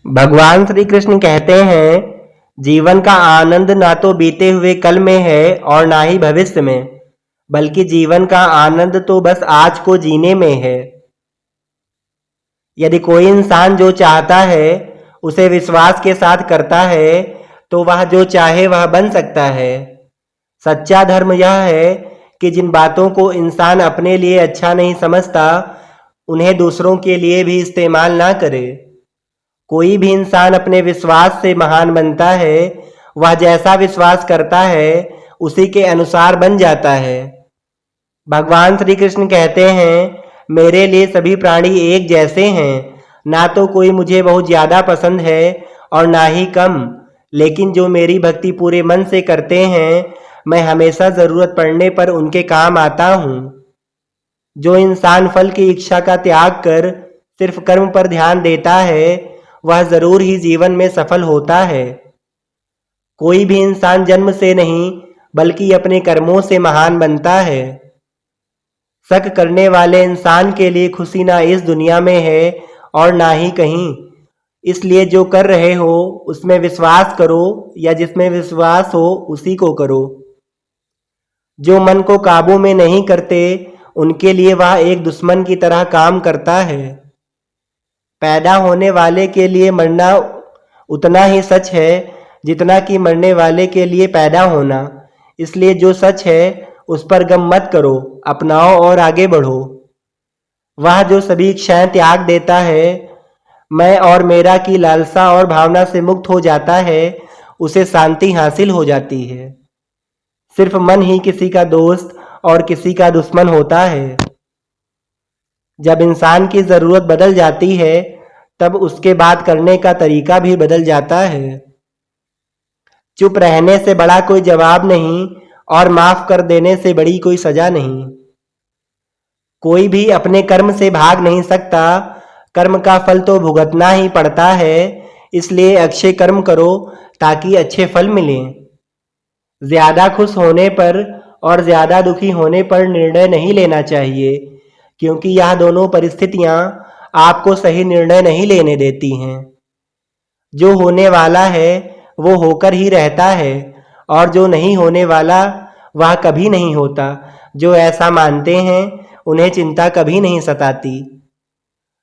भगवान श्री कृष्ण कहते हैं, जीवन का आनंद ना तो बीते हुए कल में है और ना ही भविष्य में, बल्कि जीवन का आनंद तो बस आज को जीने में है। यदि कोई इंसान जो चाहता है उसे विश्वास के साथ करता है तो वह जो चाहे वह बन सकता है। सच्चा धर्म यह है कि जिन बातों को इंसान अपने लिए अच्छा नहीं समझता उन्हें दूसरों के लिए भी इस्तेमाल ना करे। कोई भी इंसान अपने विश्वास से महान बनता है, वह जैसा विश्वास करता है उसी के अनुसार बन जाता है। भगवान श्री कृष्ण कहते हैं, मेरे लिए सभी प्राणी एक जैसे हैं, ना तो कोई मुझे बहुत ज़्यादा पसंद है और ना ही कम, लेकिन जो मेरी भक्ति पूरे मन से करते हैं मैं हमेशा ज़रूरत पड़ने पर उनके काम आता हूँ। जो इंसान फल की इच्छा का त्याग कर सिर्फ कर्म पर ध्यान देता है वह जरूर ही जीवन में सफल होता है। कोई भी इंसान जन्म से नहीं बल्कि अपने कर्मों से महान बनता है। शक करने वाले इंसान के लिए खुशी ना इस दुनिया में है और ना ही कहीं। इसलिए जो कर रहे हो उसमें विश्वास करो या जिसमें विश्वास हो उसी को करो। जो मन को काबू में नहीं करते उनके लिए वह एक दुश्मन की तरह काम करता है। पैदा होने वाले के लिए मरना उतना ही सच है जितना कि मरने वाले के लिए पैदा होना। इसलिए जो सच है उस पर गम मत करो, अपनाओ और आगे बढ़ो। वह जो सभी इच्छाएं त्याग देता है, मैं और मेरा की लालसा और भावना से मुक्त हो जाता है, उसे शांति हासिल हो जाती है। सिर्फ मन ही किसी का दोस्त और किसी का दुश्मन होता है। जब इंसान की ज़रूरत बदल जाती है तब उसके बात करने का तरीका भी बदल जाता है। चुप रहने से बड़ा कोई जवाब नहीं और माफ कर देने से बड़ी कोई सजा नहीं। कोई भी अपने कर्म से भाग नहीं सकता, कर्म का फल तो भुगतना ही पड़ता है। इसलिए अच्छे कर्म करो ताकि अच्छे फल मिलें। ज़्यादा खुश होने पर और ज़्यादा दुखी होने पर निर्णय नहीं लेना चाहिए, क्योंकि यह दोनों परिस्थितियां आपको सही निर्णय नहीं लेने देती हैं। जो होने वाला है वो होकर ही रहता है और जो नहीं होने वाला वह कभी नहीं होता। जो ऐसा मानते हैं उन्हें चिंता कभी नहीं सताती।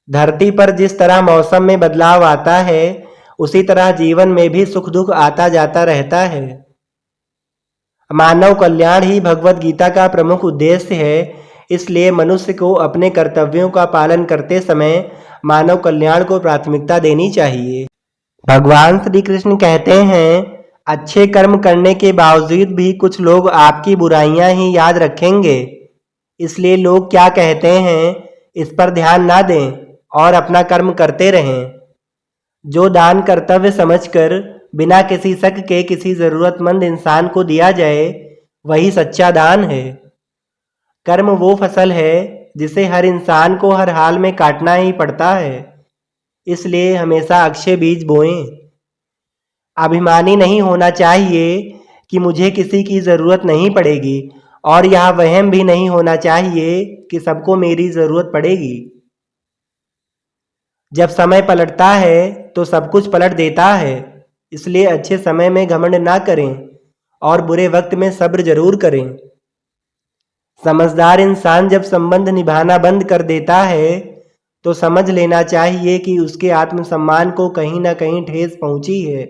धरती पर जिस तरह मौसम में बदलाव आता है उसी तरह जीवन में भी सुख दुख आता जाता रहता है। मानव कल्याण ही भगवत गीता का प्रमुख उद्देश्य है। इसलिए मनुष्य को अपने कर्तव्यों का पालन करते समय मानव कल्याण को प्राथमिकता देनी चाहिए। भगवान श्री कृष्ण कहते हैं, अच्छे कर्म करने के बावजूद भी कुछ लोग आपकी बुराइयां ही याद रखेंगे। इसलिए लोग क्या कहते हैं इस पर ध्यान ना दें और अपना कर्म करते रहें। जो दान कर्तव्य समझकर बिना किसी शक के किसी ज़रूरतमंद इंसान को दिया जाए वही सच्चा दान है। कर्म वो फसल है जिसे हर इंसान को हर हाल में काटना ही पड़ता है। इसलिए हमेशा अक्षय बीज बोएं। अभिमानी नहीं होना चाहिए कि मुझे किसी की ज़रूरत नहीं पड़ेगी, और यह वहम भी नहीं होना चाहिए कि सबको मेरी ज़रूरत पड़ेगी। जब समय पलटता है तो सब कुछ पलट देता है। इसलिए अच्छे समय में घमंड ना करें और बुरे वक्त में सब्र जरूर करें। समझदार इंसान जब संबंध निभाना बंद कर देता है तो समझ लेना चाहिए कि उसके आत्मसम्मान को कहीं ना कहीं ठेस पहुंची है।